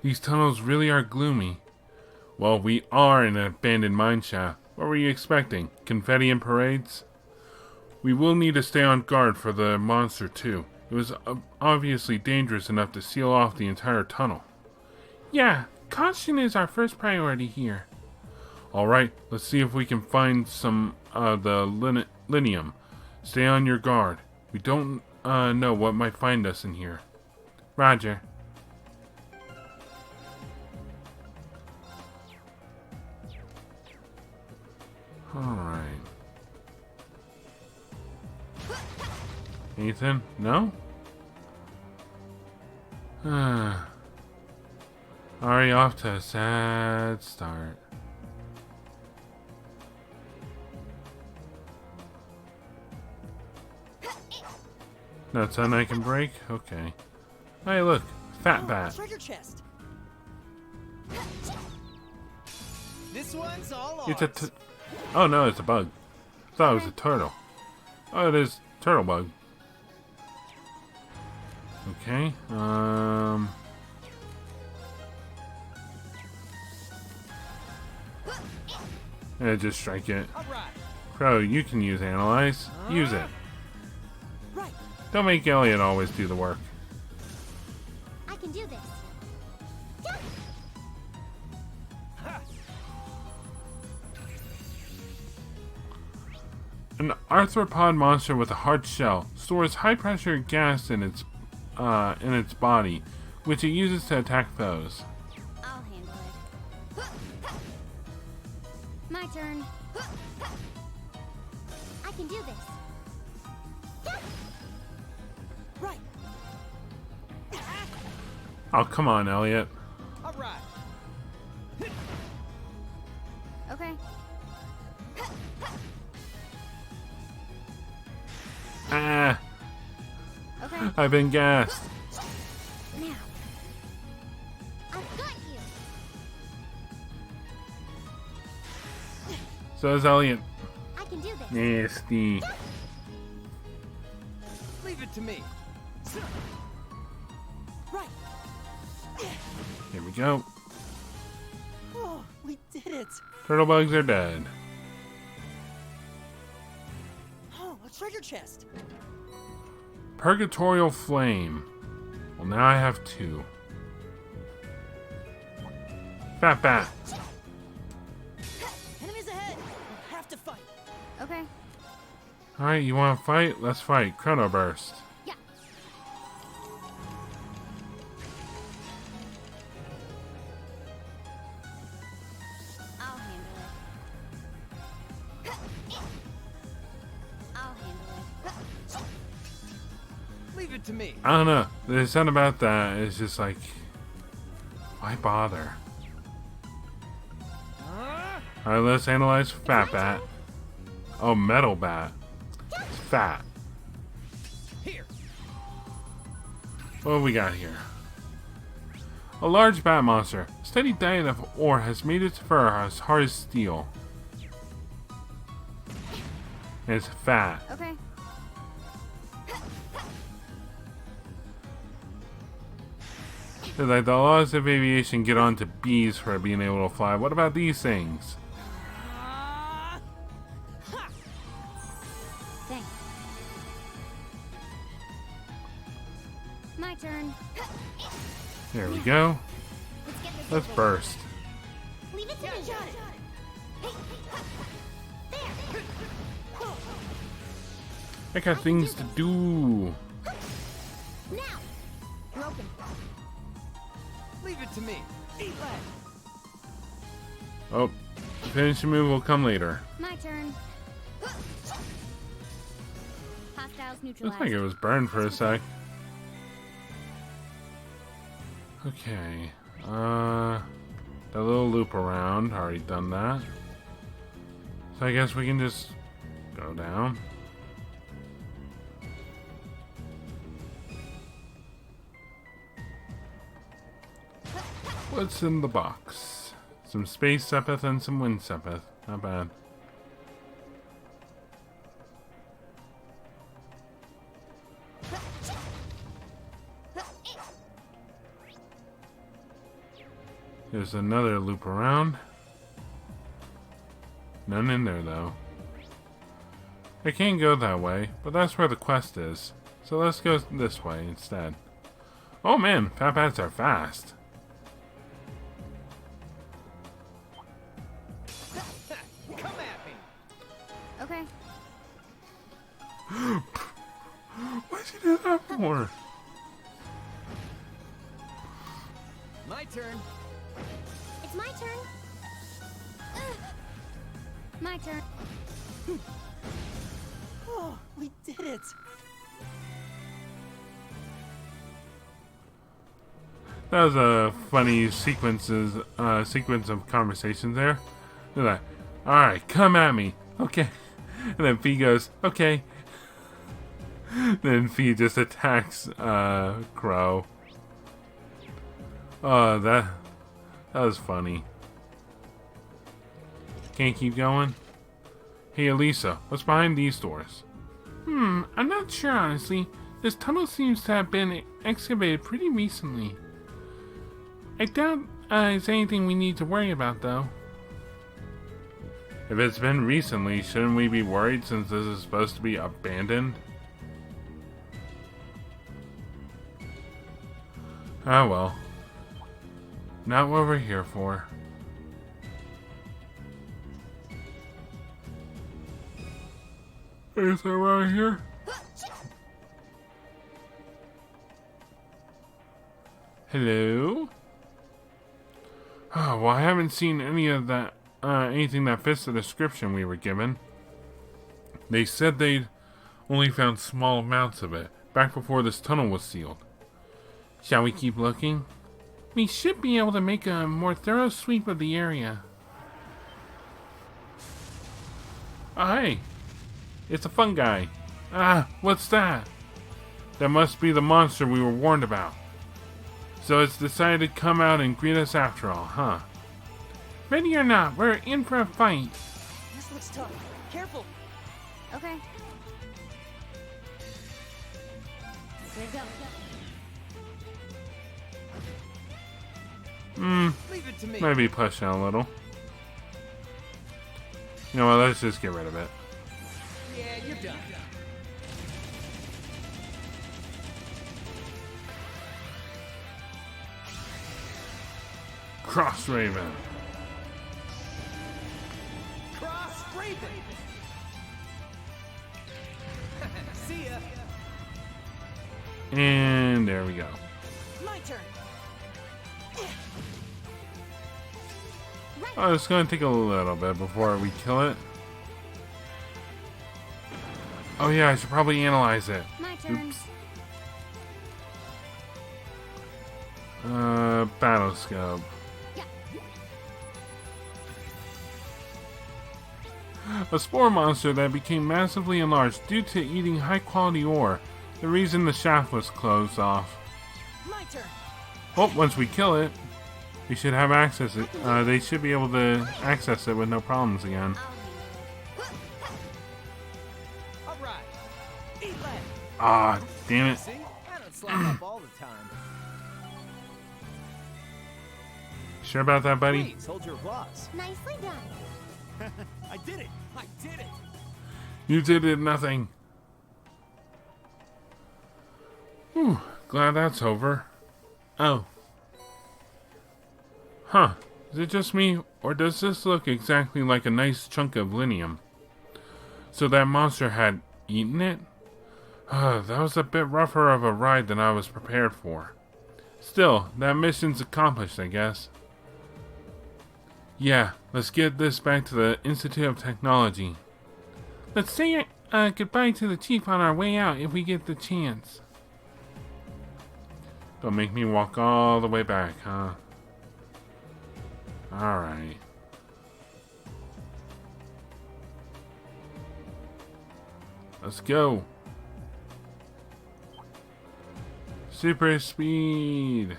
These tunnels really are gloomy. Well, we are in an abandoned mine shaft. What were you expecting? Confetti and parades? We will need to stay on guard for the monster too. It was obviously dangerous enough to seal off the entire tunnel. Yeah, caution is our first priority here. Alright, let's see if we can find some the linium. Stay on your guard. We don't know what might find us in here. Roger. Alright. Ethan? No? Already off to a sad start. That's something I can break? Okay. Hey, look. Fat bat. Treasure chest. This one's all It's ours. oh no, it's a bug. I thought it was a turtle. Oh, it is turtle bug. Okay. Just strike it. All right. Crow, you can use analyze. Use it. Right. Don't make Elliot always do the work. I can do this. An arthropod monster with a hard shell stores high-pressure gas in its body, which it uses to attack foes. I'll handle it. My turn. I can do this. Right. Oh, come on, Elliot. All right. Okay. Ah, Okay. I've been gassed. Now. I've got you. So is Elliot. I can do this. Nasty. Leave it to me. Right. Here we go. Oh, we did it. Turtle bugs are dead. Oh, a treasure chest. Purgatorial flame. Well, now I have 2. Fat bat. Enemies ahead. We'll have to fight. Okay. Alright, you want to fight? Let's fight. Chrono burst. Yeah. I'll handle it. I'll handle it. Leave it to me. I don't know. There's something about that. It's just like, why bother? Alright, let's analyze fat bat. Oh, metal bat. It's fat. Here. What have we got here? A large bat monster. Steady diet of ore has made its fur as hard as steel. And it's fat. Okay. It's like the laws of aviation get on to bees for being able to fly. What about these things? Thanks. My turn. There we go. Let's get this Let's over burst. with. Leave it to me. There. I got things to do. Now. Broken. Leave it to me. Eat that. Oh, the finishing move will come later. My turn. Hostiles Looks neutralized. like it was burned for a sec. Okay. That little loop around. Already done that. So I guess we can just go down. What's in the box? Some space sepith and some wind sepith. Not bad. There's another loop around. None in there, though. I can't go that way, but that's where the quest is. So let's go this way instead. Oh man, Fat Bats are fast. Come at me. Okay. Why'd you do that for? My turn. It's my turn. My turn. Oh, we did it. That was a funny sequence of conversations there. They're like, alright, come at me. Okay. And then Fee goes, okay. Then Fee just attacks Crow. Oh, that was funny. Can't keep going? Hey Alisa, what's behind these doors? I'm not sure honestly. This tunnel seems to have been excavated pretty recently. I doubt it's anything we need to worry about though. If it's been recently, shouldn't we be worried since this is supposed to be abandoned? Ah well. Not what we're here for. Is there around here? Hello? Oh, well, I haven't seen any of that, anything that fits the description we were given. They said they'd only found small amounts of it, back before this tunnel was sealed. Shall we keep looking? We should be able to make a more thorough sweep of the area. Oh, hey! It's a fungi. Ah, what's that? That must be the monster we were warned about. So it's decided to come out and greet us after all, huh? Ready or not, we're in for a fight. This looks tough. Careful. Okay. Here we go. Leave it to me. Maybe push it a little. You know what, let's just get rid of it. Yeah, you're done. Cross Raven. Cross Raven. See ya. And there we go. My turn. Oh, it's gonna take a little bit before we kill it. Oh yeah, I should probably analyze it. My turn. Oops. Battle scope. Yeah. A spore monster that became massively enlarged due to eating high quality ore. The reason the shaft was closed off. My turn. Well, once we kill it, we should have access. They should be able to access it with no problems again. All right. Eat lead. Ah, damn it. See? I don't slack up all the time. Sure about that, buddy? Please hold your applause. Nicely done. I did it. I did it. You did nothing. Whew, glad that's over. Oh. Huh. Is it just me, or does this look exactly like a nice chunk of linium? So that monster had eaten it? That was a bit rougher of a ride than I was prepared for. Still, that mission's accomplished, I guess. Yeah, let's get this back to the Institute of Technology. Let's say goodbye to the chief on our way out if we get the chance. Don't make me walk all the way back, huh? Alright. Let's go. Super speed.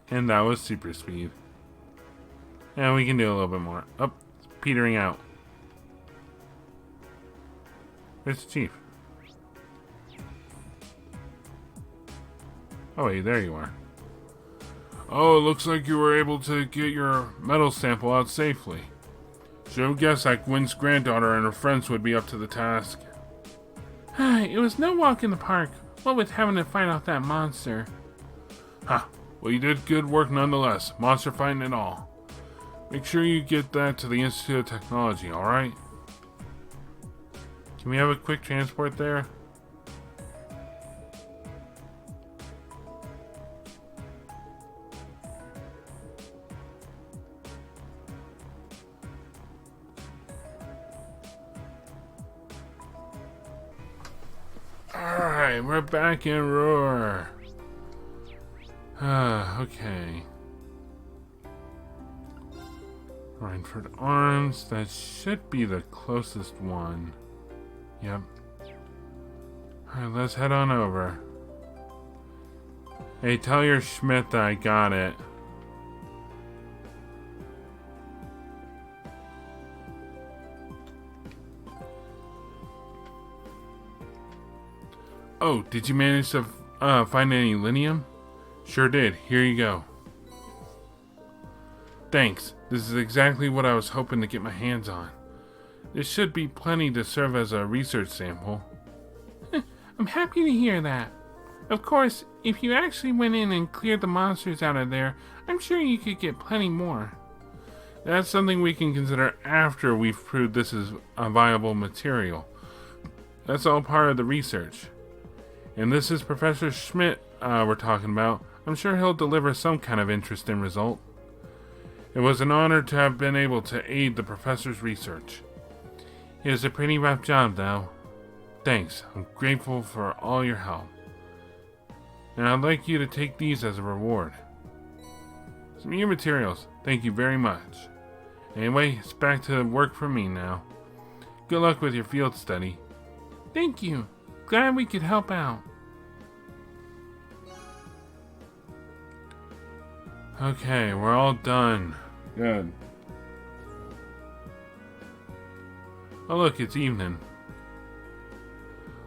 And that was super speed. And we can do a little bit more. Up, petering out. Where's the chief? Oh, wait, there you are. Oh, it looks like you were able to get your metal sample out safely. Should have guessed that Gwen's granddaughter and her friends would be up to the task. It was no walk in the park, what with having to fight off that monster. Ha! Well, you did good work nonetheless. Monster fighting and all. Make sure you get that to the Institute of Technology, alright? Can we have a quick transport there? Alright, we're back in Roar. Okay. Rhineford Arms, that should be the closest one. Yep. Alright, let's head on over. Hey, tell your Schmidt that I got it. Oh, did you manage to find any linium? Sure did. Here you go. Thanks. This is exactly what I was hoping to get my hands on. This should be plenty to serve as a research sample. I'm happy to hear that. Of course, if you actually went in and cleared the monsters out of there, I'm sure you could get plenty more. That's something we can consider after we've proved this is a viable material. That's all part of the research. And this is Professor Schmidt we're talking about. I'm sure he'll deliver some kind of interesting result. It was an honor to have been able to aid the professor's research. It was a pretty rough job, though. Thanks. I'm grateful for all your help. And I'd like you to take these as a reward. Some of your materials. Thank you very much. Anyway, it's back to work for me now. Good luck with your field study. Thank you. Glad we could help out. Okay, we're all done. Good. Oh look, it's evening.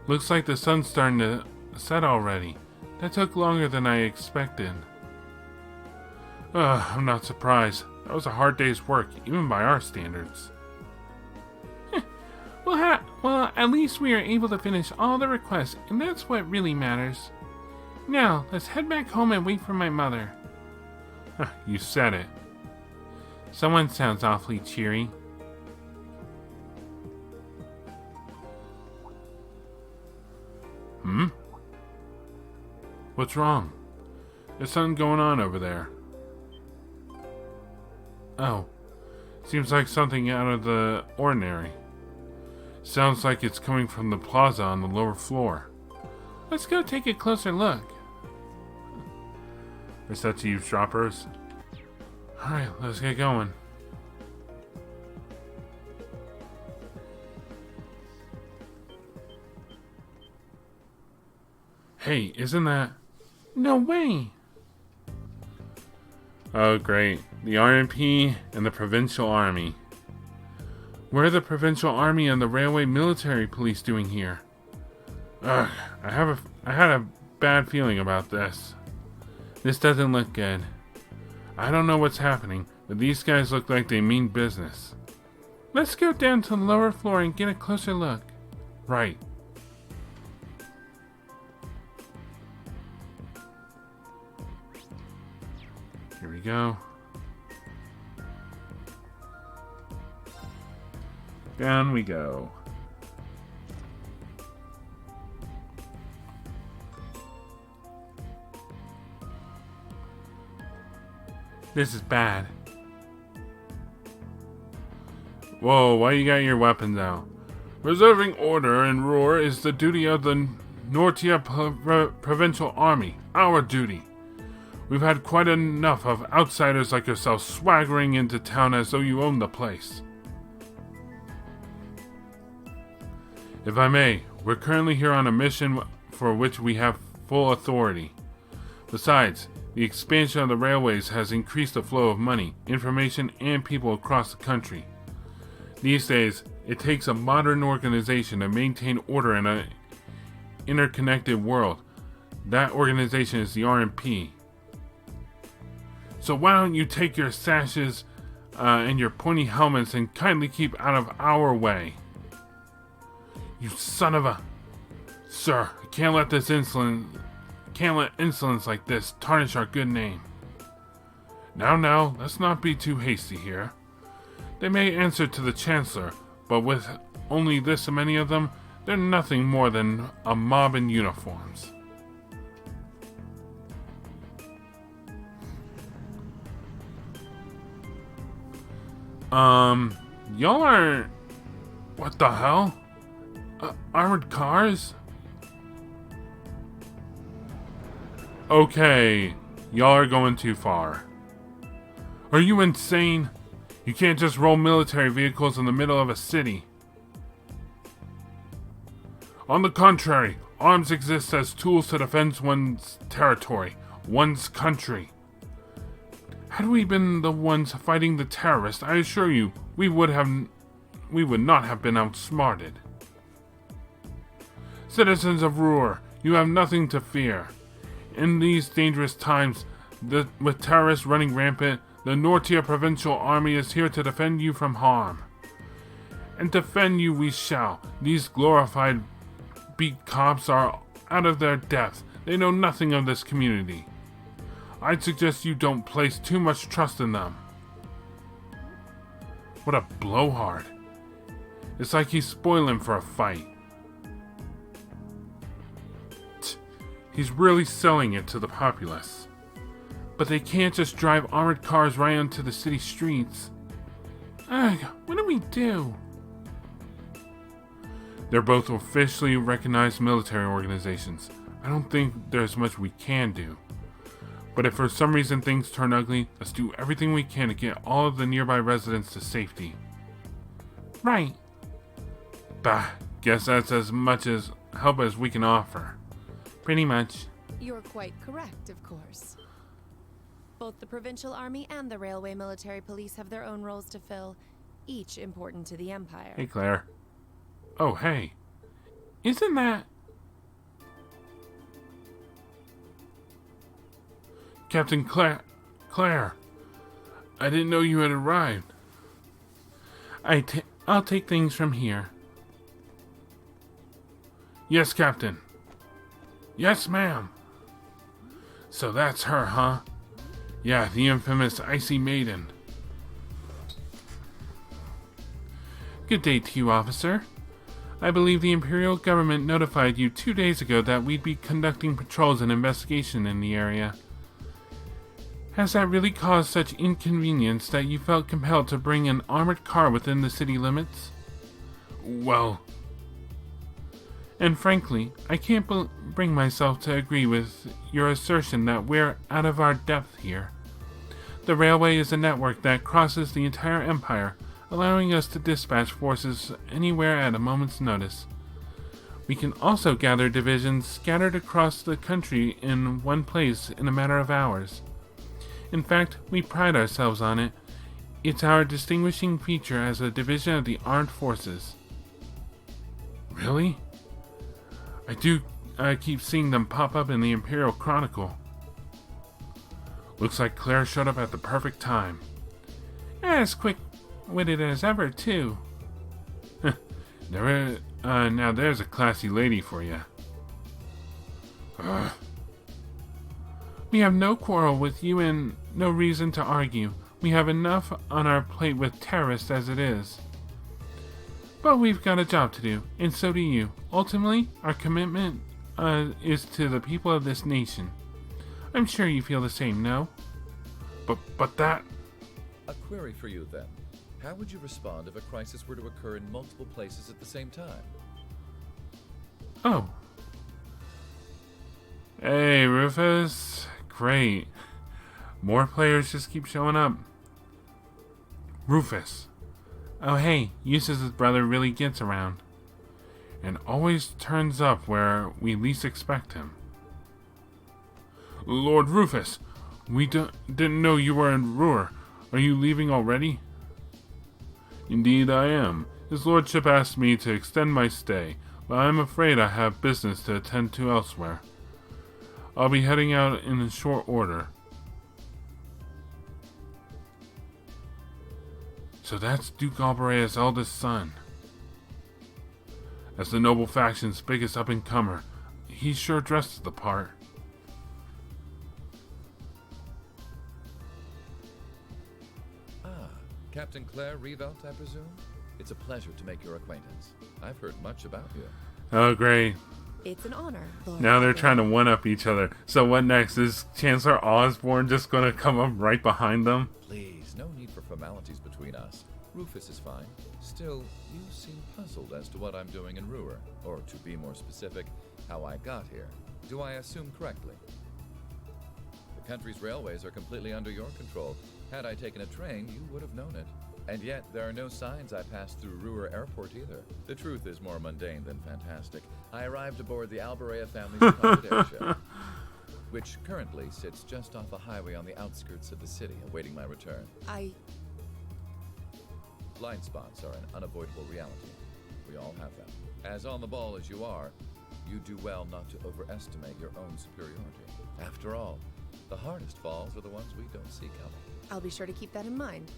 Looks like the sun's starting to set already. That took longer than I expected. I'm not surprised. That was a hard day's work, even by our standards. Well, at least we are able to finish all the requests, and that's what really matters. Now, let's head back home and wait for my mother. You said it. Someone sounds awfully cheery. What's wrong? There's something going on over there. Oh, seems like something out of the ordinary. Sounds like it's coming from the plaza on the lower floor. Let's go take a closer look. Is that to eavesdroppers? Alright, let's get going. Hey, isn't that... No way! Oh, great. The RMP and the Provincial Army. What are the Provincial Army and the Railway Military Police doing here? Ugh, I had a bad feeling about this. This doesn't look good. I don't know what's happening, but these guys look like they mean business. Let's go down to the lower floor and get a closer look. Right. Here we go. Down we go. This is bad. Whoa, why you got your weapons out? Preserving order in Roar is the duty of the Nortia Provincial Army. Our duty. We've had quite enough of outsiders like yourself swaggering into town as though you own the place. If I may, we're currently here on a mission for which we have full authority. Besides, The expansion of the railways has increased the flow of money, information, and people across the country. These days, it takes a modern organization to maintain order in an interconnected world. That organization is the RMP. So why don't you take your sashes and your pointy helmets and kindly keep out of our way? You son of a... Sir, I can't let insolence like this tarnish our good name. Now, let's not be too hasty here. They may answer to the Chancellor, but with only this many of them, they're nothing more than a mob in uniforms. Y'all are... What the hell? Armored cars? Okay, y'all are going too far. Are you insane? You can't just roll military vehicles in the middle of a city. On the contrary, arms exist as tools to defend one's territory, one's country. Had we been the ones fighting the terrorists, I assure you, we would not have been outsmarted. Citizens of Ruhr, you have nothing to fear. In these dangerous times, with terrorists running rampant, the Nortia Provincial Army is here to defend you from harm. And defend you we shall. These glorified beat cops are out of their depth. They know nothing of this community. I'd suggest you don't place too much trust in them. What a blowhard. It's like he's spoiling for a fight. He's really selling it to the populace. But they can't just drive armored cars right onto the city streets. Ugh, what do we do? They're both officially recognized military organizations. I don't think there's much we can do. But if for some reason things turn ugly, let's do everything we can to get all of the nearby residents to safety. Right. Bah, guess that's as much as help as we can offer. Pretty much. You're quite correct, of course. Both the Provincial Army and the Railway Military Police have their own roles to fill, each important to the Empire. Hey, Claire. Oh, hey. Isn't that... Captain Claire, I didn't know you had arrived. I'll take things from here. Yes, Captain. Yes, ma'am. So that's her, huh? Yeah, the infamous Icy Maiden. Good day to you, officer. I believe the Imperial government notified you 2 days ago that we'd be conducting patrols and investigation in the area. Has that really caused such inconvenience that you felt compelled to bring an armored car within the city limits? Well... And frankly, I can't bring myself to agree with your assertion that we're out of our depth here. The railway is a network that crosses the entire Empire, allowing us to dispatch forces anywhere at a moment's notice. We can also gather divisions scattered across the country in one place in a matter of hours. In fact, we pride ourselves on it. It's our distinguishing feature as a division of the armed forces. Really? I do keep seeing them pop up in the Imperial Chronicle. Looks like Claire showed up at the perfect time. As quick-witted as ever, too. Now there's a classy lady for you. We have no quarrel with you and no reason to argue. We have enough on our plate with terrorists as it is. But we've got a job to do, and so do you. Ultimately, our commitment is to the people of this nation. I'm sure you feel the same, no? But that... A query for you, then. How would you respond if a crisis were to occur in multiple places at the same time? Oh. Hey, Rufus. Great. More players just keep showing up. Rufus. Oh hey, Eustace's brother really gets around. And always turns up where we least expect him. Lord Rufus, We didn't know you were in Ruhr. Are you leaving already? Indeed I am. His lordship asked me to extend my stay, but I am afraid I have business to attend to elsewhere. I'll be heading out in short order. So that's Duke Alberea's eldest son. As the noble faction's biggest up-and-comer, he sure dresses the part. Captain Claire Revelt, I presume? It's a pleasure to make your acquaintance. I've heard much about you. Oh, great. It's an honor, Lord. Now they're trying to one-up each other. So what next? Is Chancellor Osborne just going to come up right behind them? Please, no need for formalities between us. Rufus is fine. Still, you seem puzzled as to what I'm doing in Ruhr. Or, to be more specific, how I got here. Do I assume correctly? The country's railways are completely under your control. Had I taken a train, you would have known it. And yet, there are no signs I passed through Ruhr Airport either. The truth is more mundane than fantastic. I arrived aboard the Alberea family's private airship, which currently sits just off a highway on the outskirts of the city, awaiting my return. Blind spots are an unavoidable reality. We all have them. As on the ball as you are, you do well not to overestimate your own superiority. After all, the hardest falls are the ones we don't see coming. I'll be sure to keep that in mind.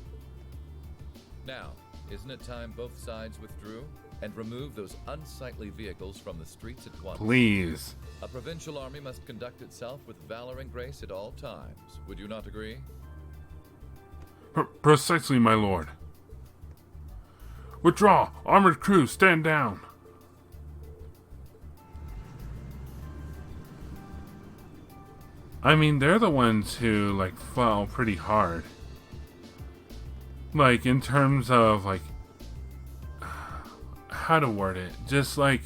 Now, isn't it time both sides withdrew and removed those unsightly vehicles from the streets at once? Please. A provincial army must conduct itself with valor and grace at all times. Would you not agree? Precisely, my lord. Withdraw! Armored crew, stand down! I mean, they're the ones who, like, fell pretty hard. Like, in terms of, like, how to word it. Just, like,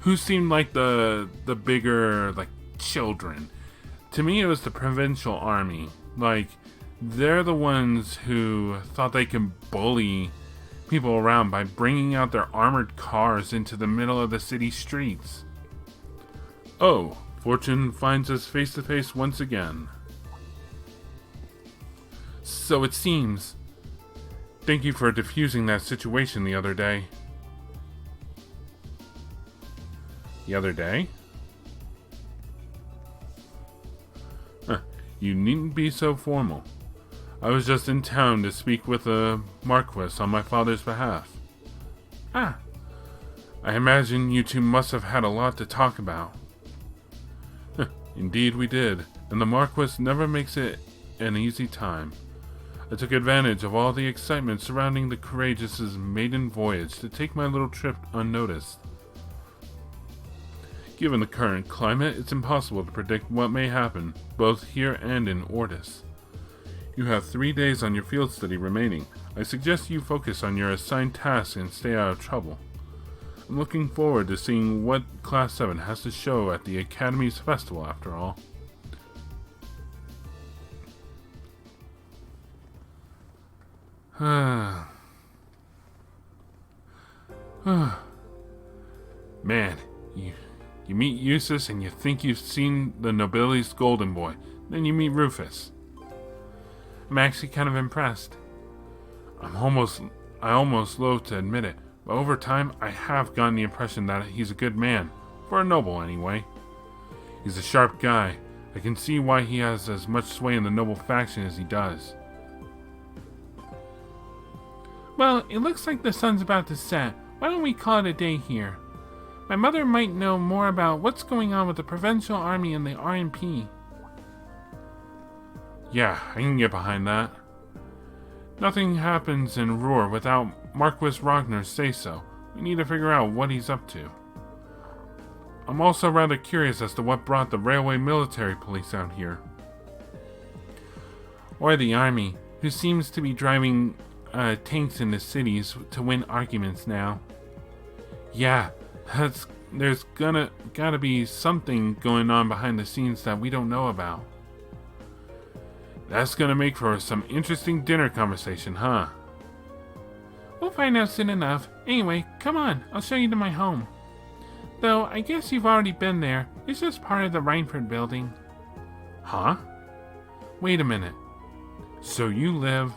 who seemed like the bigger, like, children. To me, it was the Provincial Army. Like, they're the ones who thought they could bully people around by bringing out their armored cars into the middle of the city streets. Oh. Fortune finds us face to face once again. So it seems. Thank you for diffusing that situation the other day. The other day? You needn't be so formal. I was just in town to speak with the Marquis on my father's behalf. I imagine you two must have had a lot to talk about. Indeed we did, and the Marquis never makes it an easy time. I took advantage of all the excitement surrounding the Courageous's maiden voyage to take my little trip unnoticed. Given the current climate, it's impossible to predict what may happen, both here and in Ortis. You have 3 days on your field study remaining. I suggest you focus on your assigned tasks and stay out of trouble. I'm looking forward to seeing what Class 7 has to show at the Academy's festival, after all. Man, you meet Eustace and you think you've seen the nobility's golden boy. Then you meet Rufus. I'm actually kind of impressed. I almost loathe to admit it, but over time I have gotten the impression that he's a good man. For a noble, anyway. He's a sharp guy. I can see why he has as much sway in the noble faction as he does. Well, it looks like the sun's about to set. Why don't we call it a day here? My mother might know more about what's going on with the Provincial Army and the RMP. Yeah, I can get behind that. Nothing happens in Ruhr without Marquis Ragnar say so. We need to figure out what he's up to. I'm also rather curious as to what brought the railway military police out here. Or the army, who seems to be driving tanks into cities to win arguments now. Yeah, there's gotta be something going on behind the scenes that we don't know about. That's gonna make for some interesting dinner conversation, huh? We'll find out soon enough. Anyway, come on, I'll show you to my home. Though, I guess you've already been there. It's just part of the Reinford building. Huh? Wait a minute. So you live...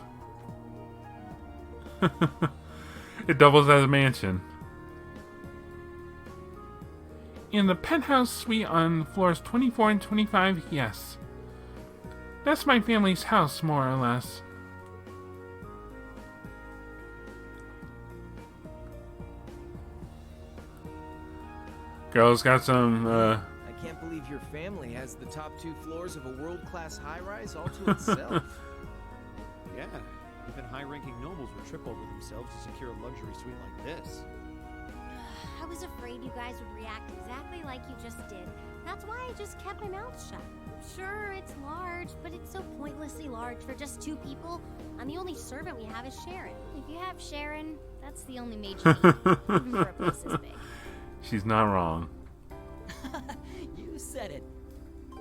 It doubles as a mansion. In the penthouse suite on floors 24 and 25, yes. That's my family's house, more or less. Girl's got some, I can't believe your family has the top 2 floors of a world-class high-rise all to itself. Yeah, even high-ranking nobles would trip over themselves to secure a luxury suite like this. I was afraid you guys would react exactly like you just did. That's why I just kept my mouth shut. Sure, it's large, but it's so pointlessly large for just 2 people. And the only servant we have is Sharon. If you have Sharon, that's the only maid you need, even for a place this big. she's not wrong. You said it.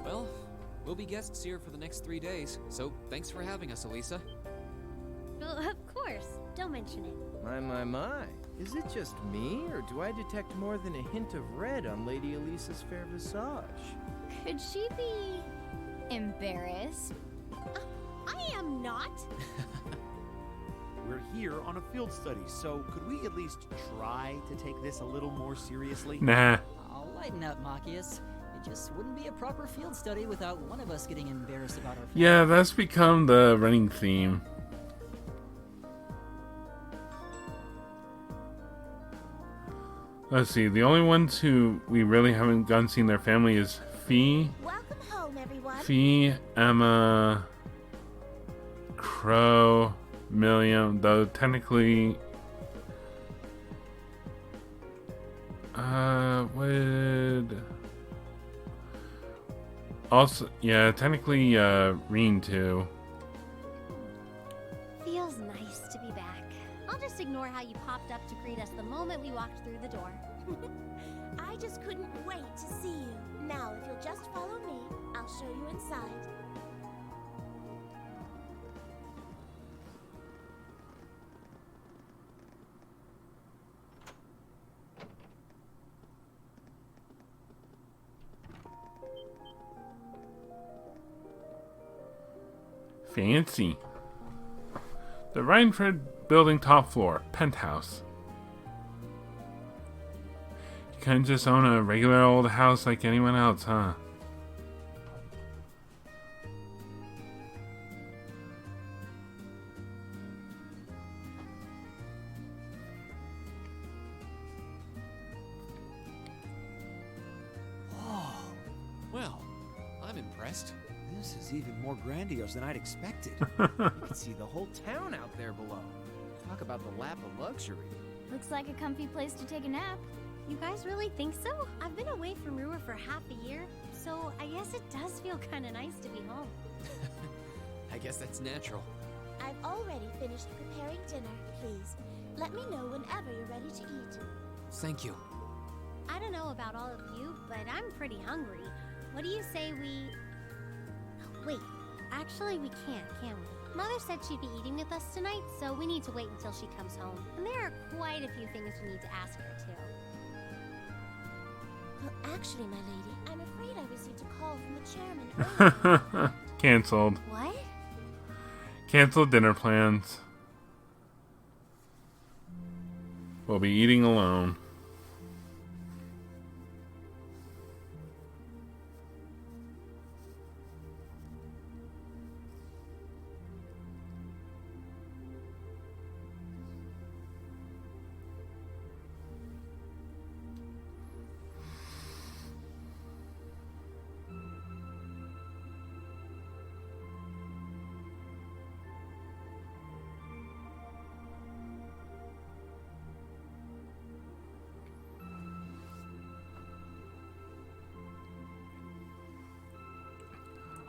Well, we'll be guests here for the next 3 days, so thanks for having us, Alisa. Well, of course. Don't mention it. My. Is it just me, or do I detect more than a hint of red on Lady Elisa's fair visage? Could she be embarrassed? I am not. We're here on a field study, so could we at least try to take this a little more seriously? Nah. I'll lighten up, Machias. It just wouldn't be a proper field study without one of us getting embarrassed about our Yeah, that's become the running theme. Let's see, the only ones who we really haven't gone seen their family is Fee, Welcome home, everyone. Fee, Emma, Crow, Milliam, though technically... would... Also, yeah, technically, Reen too. Feels nice to be back. I'll just ignore how you popped up to greet us the moment we walked through the door. I just couldn't wait to see you. Now, if you'll just follow me, I'll show you inside. Fancy. The Rhineford building top floor, penthouse. You couldn't just own a regular old house like anyone else, huh? Well, I'm impressed. This is even more grandiose than I'd expected. You can see the whole town out there below. Talk about the lap of luxury. Looks like a comfy place to take a nap. You guys really think so? I've been away from Ruhr for half a year, so I guess it does feel kind of nice to be home. I guess that's natural. I've already finished preparing dinner. Please, let me know whenever you're ready to eat. Thank you. I don't know about all of you, but I'm pretty hungry. What do you say we... Oh, wait, actually we can't, can we? Mother said she'd be eating with us tonight, so we need to wait until she comes home. And there are quite a few things we need to ask her, too. Well, actually, my lady, I'm afraid I received a call from the chairman earlier. Cancelled. What? Cancelled dinner plans. We'll be eating alone.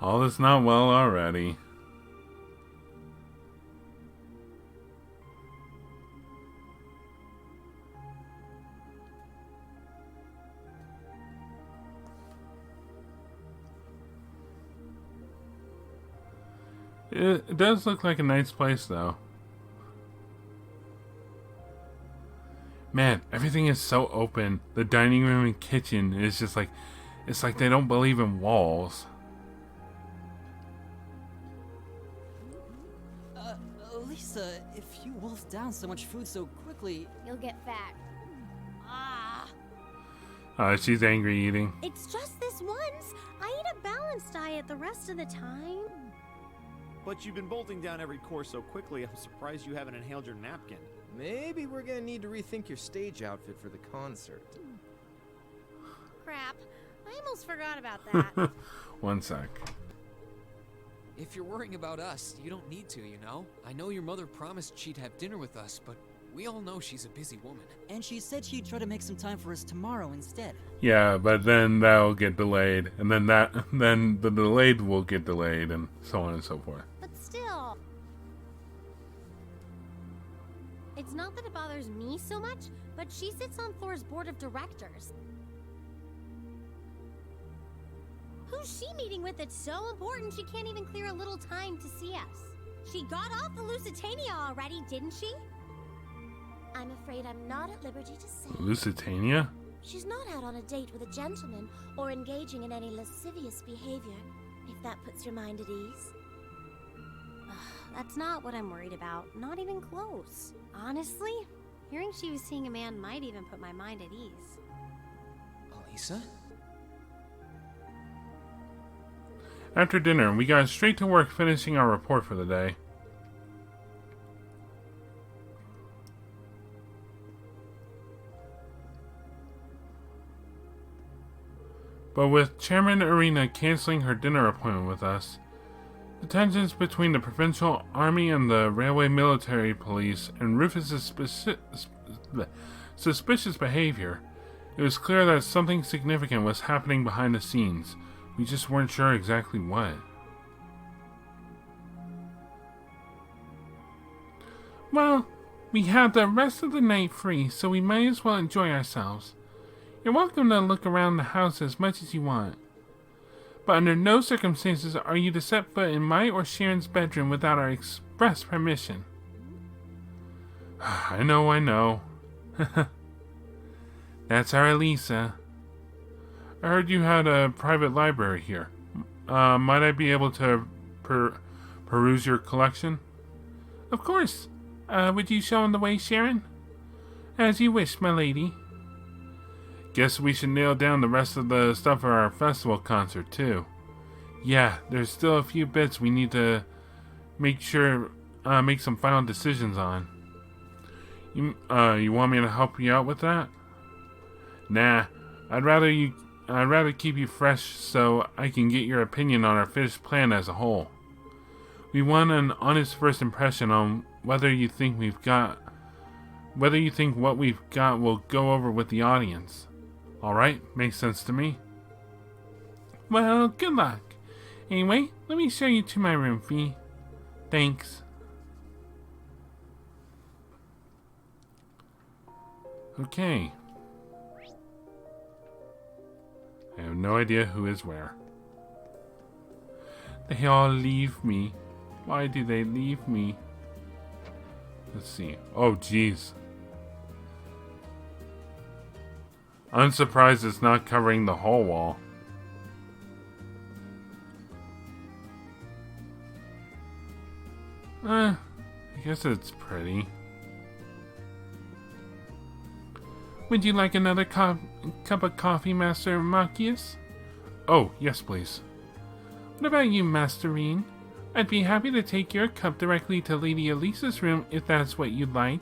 All is not well already. It does look like a nice place, though. Man, everything is so open. The dining room and kitchen is just like... It's like they don't believe in walls. Alisa, if you wolfed down so much food so quickly... You'll get fat. Ah. She's angry eating. It's just this once. I eat a balanced diet the rest of the time. But you've been bolting down every course so quickly, I'm surprised you haven't inhaled your napkin. Maybe we're gonna need to rethink your stage outfit for the concert. Crap. I almost forgot about that. One sec. If you're worrying about us, you don't need to, you know? I know your mother promised she'd have dinner with us, but we all know she's a busy woman. And she said she'd try to make some time for us tomorrow instead. Yeah, but then that'll get delayed, and then the delayed will get delayed, and so on and so forth. But still. It's not that it bothers me so much, but she sits on Thor's board of directors. Who's she meeting with that's so important she can't even clear a little time to see us? She got off the Lusitania already, didn't she? I'm afraid I'm not at liberty to say. Lusitania? She's not out on a date with a gentleman or engaging in any lascivious behavior, if that puts your mind at ease. That's not what I'm worried about. Not even close. Honestly, hearing she was seeing a man might even put my mind at ease. Alisa? After dinner, we got straight to work finishing our report for the day. But with Chairman Arena canceling her dinner appointment with us, the tensions between the Provincial Army and the Railway Military Police and Rufus's suspicious behavior, it was clear that something significant was happening behind the scenes. We just weren't sure exactly what. Well, we have the rest of the night free, so we might as well enjoy ourselves. You're welcome to look around the house as much as you want. But under no circumstances are you to set foot in my or Sharon's bedroom without our express permission. I know. That's our Alisa. I heard you had a private library here. Might I be able to peruse your collection? Of course. Would you show him the way, Sharon? As you wish, my lady. Guess we should nail down the rest of the stuff for our festival concert, too. Yeah, there's still a few bits we need to make some final decisions on. You want me to help you out with that? Nah, I'd rather keep you fresh so I can get your opinion on our finished plan as a whole. We want an honest first impression on whether you think what we've got will go over with the audience. Alright, makes sense to me. Well, good luck. Anyway, let me show you to my room, Fee. Thanks. Okay. I have no idea who is where. They all leave me. Why do they leave me? Let's see. Oh, jeez. I'm surprised it's not covering the whole wall. I guess it's pretty. Would you like another cup of coffee, Master Machias? Oh, yes, please. What about you, Master Reen? I'd be happy to take your cup directly to Lady Alisa's room if that's what you'd like.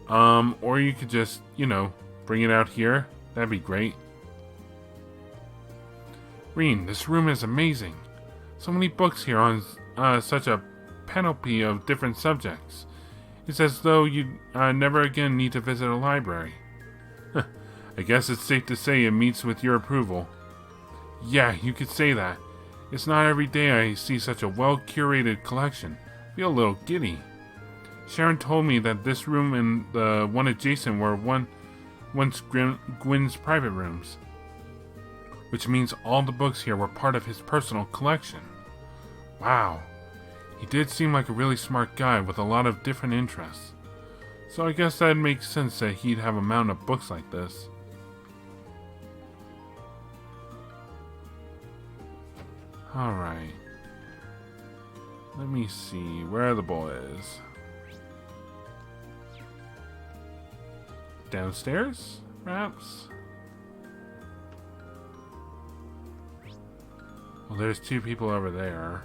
Or you could just, bring it out here. That'd be great. Reen, this room is amazing. So many books here on such a panoply of different subjects. It's as though you'd never again need to visit a library. I guess it's safe to say it meets with your approval. Yeah, you could say that. It's not every day I see such a well-curated collection. I feel a little giddy. Sharon told me that this room and the one adjacent were once Gwyn's private rooms. Which means all the books here were part of his personal collection. Wow. He did seem like a really smart guy with a lot of different interests. So I guess that makes sense that he'd have a mountain of books like this. Alright. Let me see. Where are the boys? Downstairs, perhaps? Well, there's two people over there.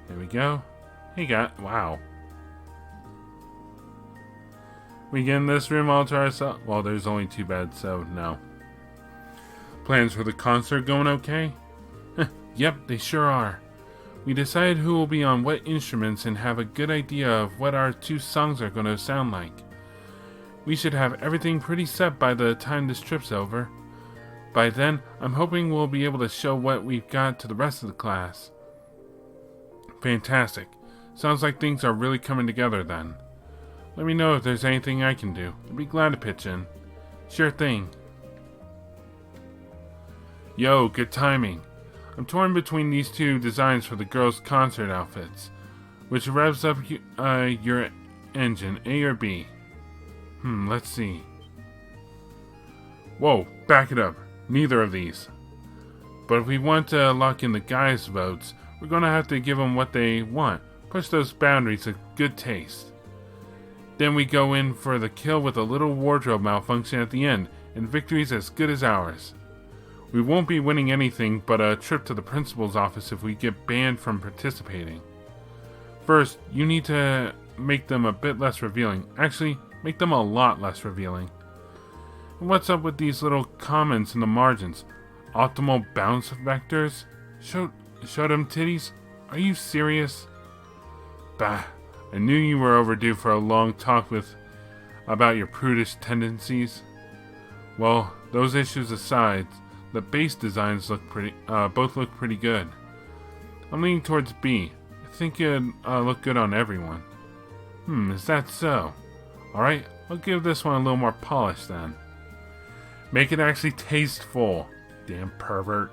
There we go. Wow. We get in this room all to ourselves? Well, there's only 2 beds, so no. Plans for the concert going okay? Yep, they sure are. We decided who will be on what instruments and have a good idea of what our 2 songs are going to sound like. We should have everything pretty set by the time this trip's over. By then, I'm hoping we'll be able to show what we've got to the rest of the class. Fantastic. Sounds like things are really coming together then. Let me know if there's anything I can do. I'd be glad to pitch in. Sure thing. Yo, good timing. I'm torn between these 2 designs for the girls' concert outfits. Which revs up your engine, A or B? Let's see. Whoa, back it up. Neither of these. But if we want to lock in the guys' votes, we're going to have to give them what they want. Push those boundaries of good taste. Then we go in for the kill with a little wardrobe malfunction at the end, and victory's as good as ours. We won't be winning anything but a trip to the principal's office if we get banned from participating. First, you need to make them a bit less revealing. Actually, make them a lot less revealing. And what's up with these little comments in the margins? Optimal bounce vectors? Show them titties? Are you serious? Bah, I knew you were overdue for a long talk about your prudish tendencies. Well, those issues aside, the base designs both look pretty good. I'm leaning towards B. I think it'd look good on everyone. Is that so? Alright, I'll give this one a little more polish then. Make it actually tasteful. Damn pervert.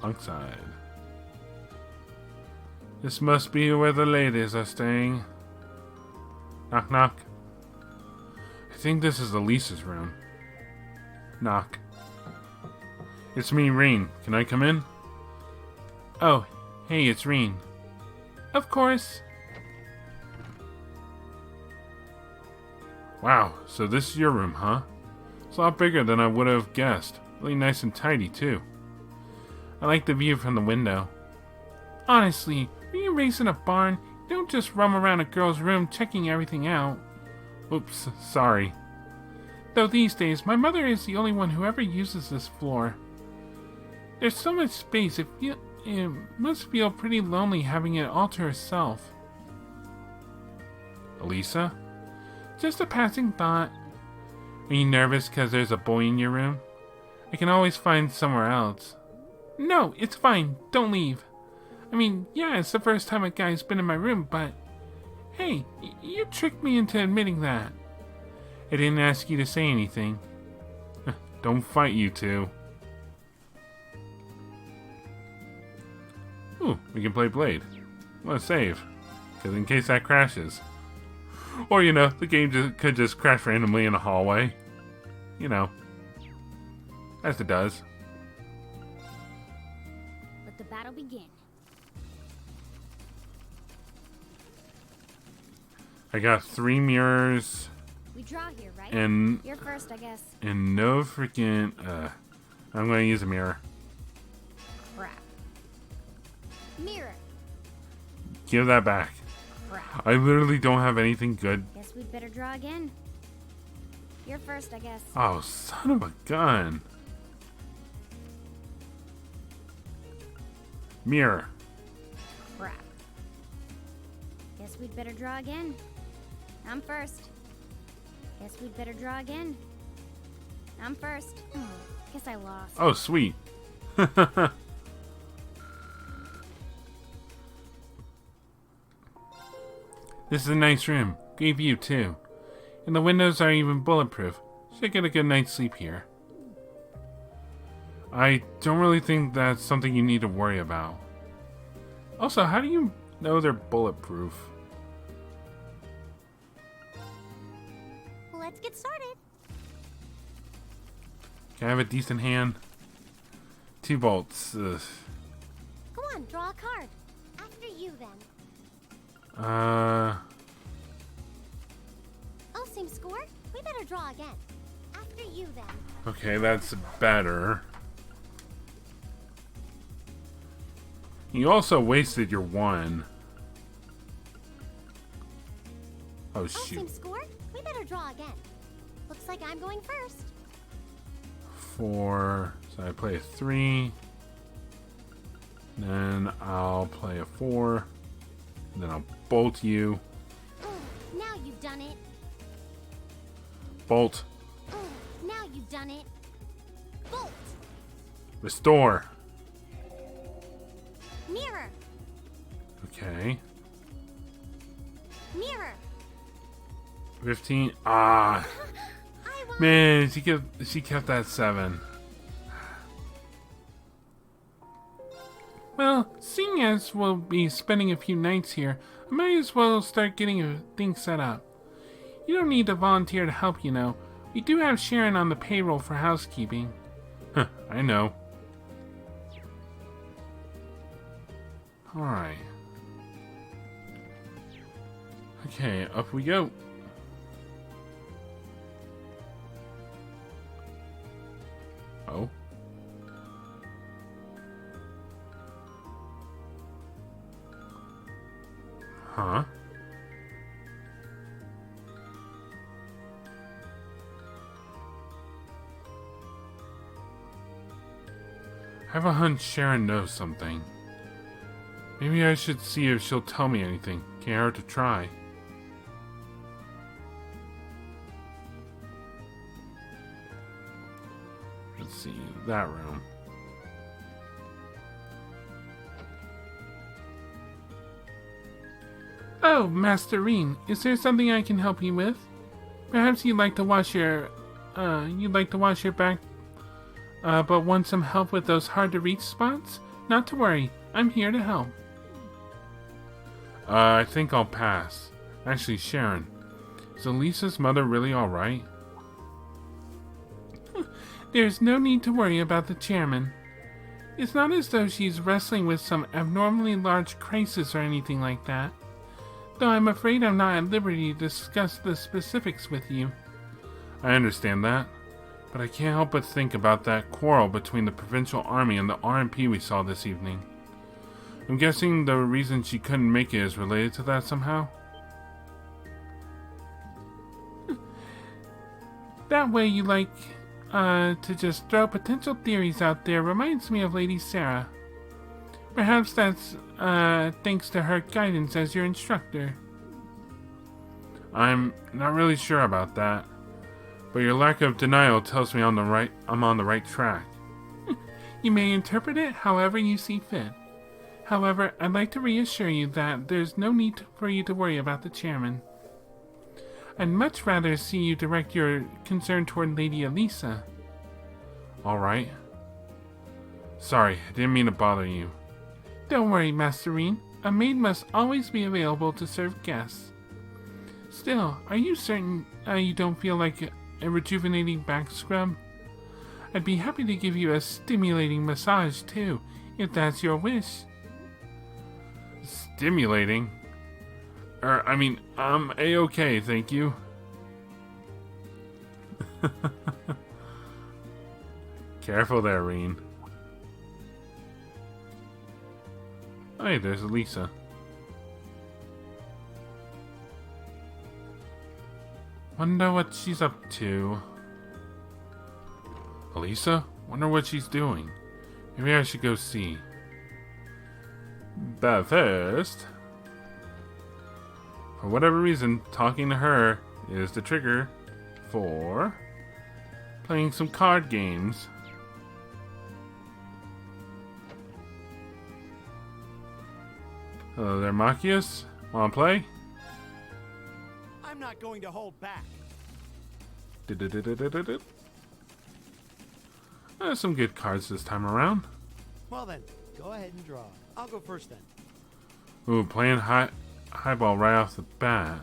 Wrong side. This must be where the ladies are staying. Knock, knock. I think this is Alisa's room. Knock. It's me, Reen. Can I come in? Oh, hey, it's Reen. Of course. Wow, so this is your room, huh? It's a lot bigger than I would have guessed. Really nice and tidy, too. I like the view from the window. Honestly, when you're raised in a barn, you don't just roam around a girl's room checking everything out. Oops, sorry. Though these days, my mother is the only one who ever uses this floor. There's so much space, it must feel pretty lonely having it all to herself. Alisa? Just a passing thought. Are you nervous because there's a boy in your room? I can always find somewhere else. No, it's fine. Don't leave. I mean, yeah, it's the first time a guy's been in my room, but... Hey, you tricked me into admitting that. I didn't ask you to say anything. Don't fight, you two. Ooh, we can play Blade. I want to save, because in case that crashes. Or, you know, the game could just crash randomly in a hallway. You know. As it does. Let the battle begin. I got 3 mirrors. We draw here, right? And you're first, I guess. And no freaking... I'm going to use a mirror. Crap. Mirror. Give that back. Crap. I literally don't have anything good. Guess we'd better draw again. You're first, I guess. Oh, son of a gun. Mirror. Crap. Guess we'd better draw again. I'm first. Guess we'd better draw again. I'm first. Guess I lost. Oh, sweet. This is a nice room. Great view, too. And the windows are even bulletproof. Should get a good night's sleep here. I don't really think that's something you need to worry about. Also, how do you know they're bulletproof? Let's get started. Can I have a decent hand? 2 bolts. Ugh. Go on, draw a card. After you, then. Oh, same score? We better draw again. After you, then. Okay, that's better. You also wasted your 1. Oh, Oh, shoot. same score? We better draw again. Looks like I'm going first. 4. So I play a 3. Then I'll play a 4. And then I'll bolt you. Now you've done it. Bolt. Now you've done it. Bolt. Restore. Mirror. Okay. Mirror. 15. Ah. I won. Man, she kept that 7. Well, seeing as we'll be spending a few nights here, I might as well start getting things set up. You don't need to volunteer to help, you know. We do have Sharon on the payroll for housekeeping. Huh, I know. Alright. Okay, up we go. Oh. Huh? I have a hunch Sharon knows something. Maybe I should see if she'll tell me anything. Can't hurt to try. Let's see, that room. Oh, Master Reen, is there something I can help you with? Perhaps you'd like to wash your back, but want some help with those hard-to-reach spots? Not to worry, I'm here to help. I think I'll pass. Actually, Sharon, is Alisa's mother really alright? There's no need to worry about the chairman. It's not as though she's wrestling with some abnormally large crisis or anything like that. Though I'm afraid I'm not at liberty to discuss the specifics with you. I understand that, but I can't help but think about that quarrel between the Provincial Army and the RMP we saw this evening. I'm guessing the reason she couldn't make it is related to that somehow? That way you like to just throw potential theories out there reminds me of Lady Sarah. Perhaps that's thanks to her guidance as your instructor. I'm not really sure about that, but your lack of denial tells me I'm on the right track. You may interpret it however you see fit. However, I'd like to reassure you that there's no need for you to worry about the chairman. I'd much rather see you direct your concern toward Lady Alisa. Alright. Sorry, I didn't mean to bother you. Don't worry, Master Reen. A maid must always be available to serve guests. Still, are you certain you don't feel like a rejuvenating back scrub? I'd be happy to give you a stimulating massage too, if that's your wish. Stimulating? I'm A-okay, thank you. Careful there, Reen. Hey, there's Alisa. Wonder what she's up to. Alisa? Wonder what she's doing. Maybe I should go see. But first, for whatever reason, talking to her is the trigger for playing some card games. Hello there, Machias. Wanna play? I'm not going to hold back. Some good cards this time around. Well then, go ahead and draw. I'll go first then. Ooh, playing highball right off the bat.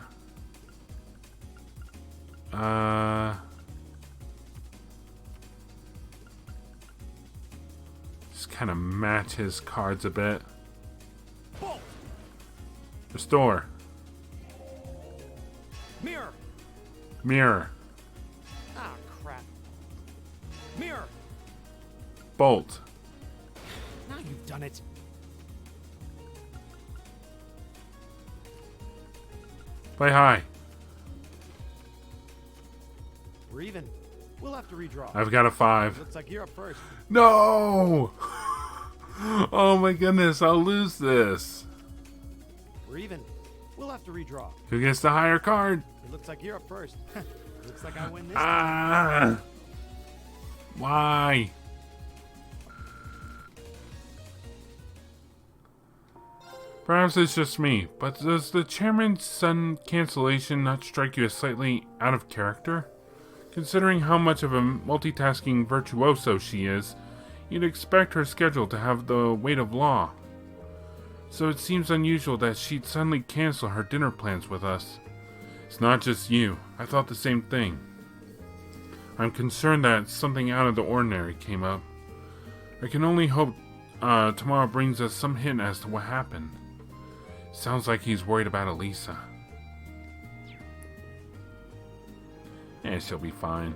Just kind of match his cards a bit. Bolt! Restore. Mirror! Mirror. Ah, crap. Mirror! Bolt. Now you've done it. Play high. We're even. We'll have to redraw. I've got a 5. Looks like you're up first. No! Oh my goodness, I'll lose this. We're even. We'll have to redraw. Who gets the higher card? It looks like you're up first. Looks like I win this. Ah! Why? Perhaps it's just me, but does the chairman's son cancellation not strike you as slightly out of character? Considering how much of a multitasking virtuoso she is, you'd expect her schedule to have the weight of law. So it seems unusual that she'd suddenly cancel her dinner plans with us. It's not just you. I thought the same thing. I'm concerned that something out of the ordinary came up. I can only hope tomorrow brings us some hint as to what happened. Sounds like he's worried about Alisa. Yeah, she'll be fine.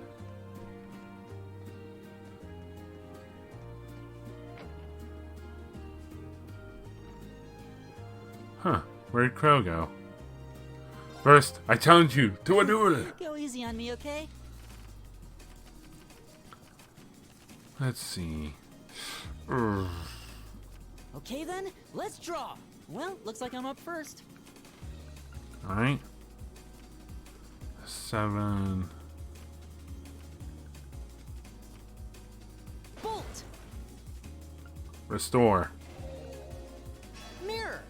Huh, where'd Crow go? First, I challenge you to a duel! Go easy on me, okay? Let's see. Okay then, let's draw. Well, looks like I'm up first. Alright. 7. Bolt! Restore. Mirror!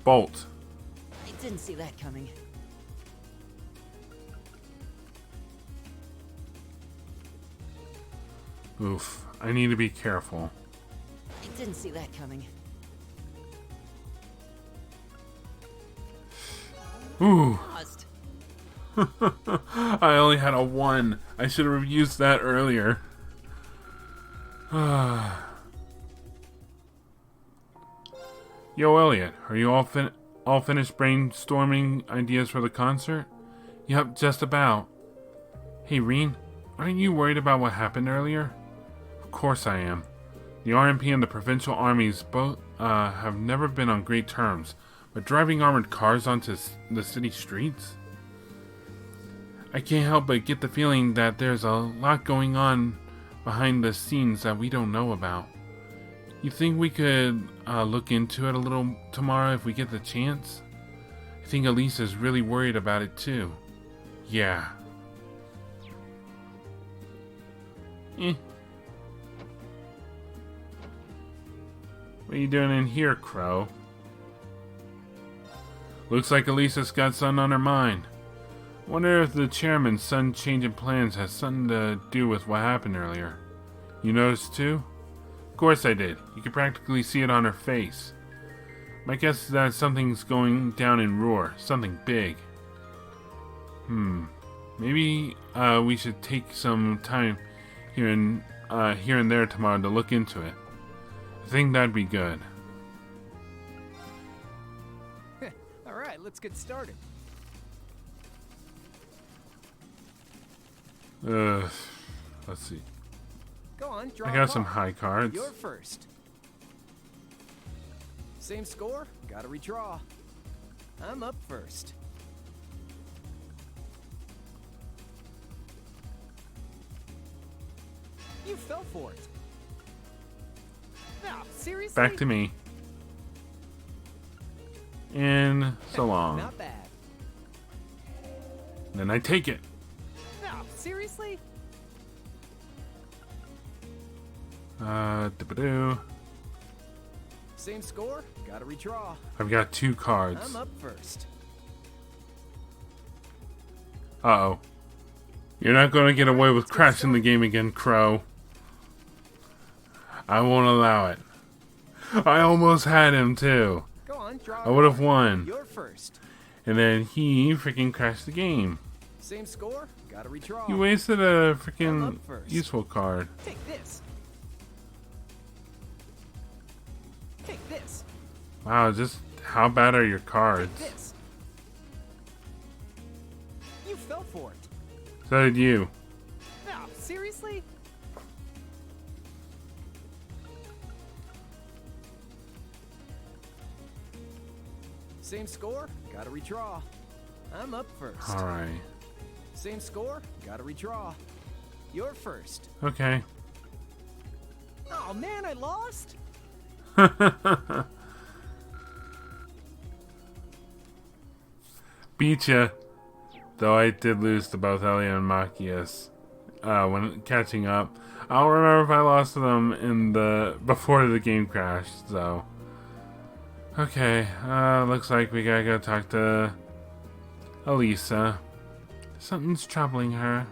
Bolt. I didn't see that coming. Oof. I need to be careful. I didn't see that coming. Ooh. Lost. I only had a 1. I should have used that earlier. Yo, Elliot, are you all finished brainstorming ideas for the concert? Yup, just about. Hey, Reen, aren't you worried about what happened earlier? Of course I am. The RMP and the Provincial Armies both have never been on great terms, but driving armored cars onto the city streets? I can't help but get the feeling that there's a lot going on behind the scenes that we don't know about. You think we could look into it a little tomorrow if we get the chance? I think Alisa's really worried about it too. Yeah. What are you doing in here, Crow? Looks like Alisa's got something on her mind. Wonder if the chairman's sudden change in plans has something to do with what happened earlier. You noticed too? Of course I did. You could practically see it on her face. My guess is that something's going down in Roar. Something big. Maybe we should take some time here and there tomorrow to look into it. I think that'd be good. Alright, let's get started. Let's see. Go on, draw I a got some card. high cards. You're first. Same score? Gotta redraw. I'm up first. You fell for it. No, seriously? Back to me. And so long. Not bad. Then I take it. No, seriously? Doo-ba-doo. Same score? Gotta redraw. I've got 2 cards. I'm up first. Uh-oh. You're not going to get away with crashing the game again, Crow. I won't allow it. I almost had him, too. Go on, draw. I would have won. You're first. And then he freaking crashed the game. Same score? Gotta redraw. You wasted a I'm freaking up first. useful card. Take this. Take this. Wow, just how bad are your Take cards? this. You fell for it. So did you. No, seriously? Same score? Gotta redraw. I'm up first. Alright. Same score? Gotta redraw. You're first. Okay. Oh man, I lost? Beat ya. Though I did lose to both Elia and Machias when catching up. I don't remember if I lost to them in the before the game crashed, so. Okay, looks like we gotta go talk to Alisa. Something's troubling her.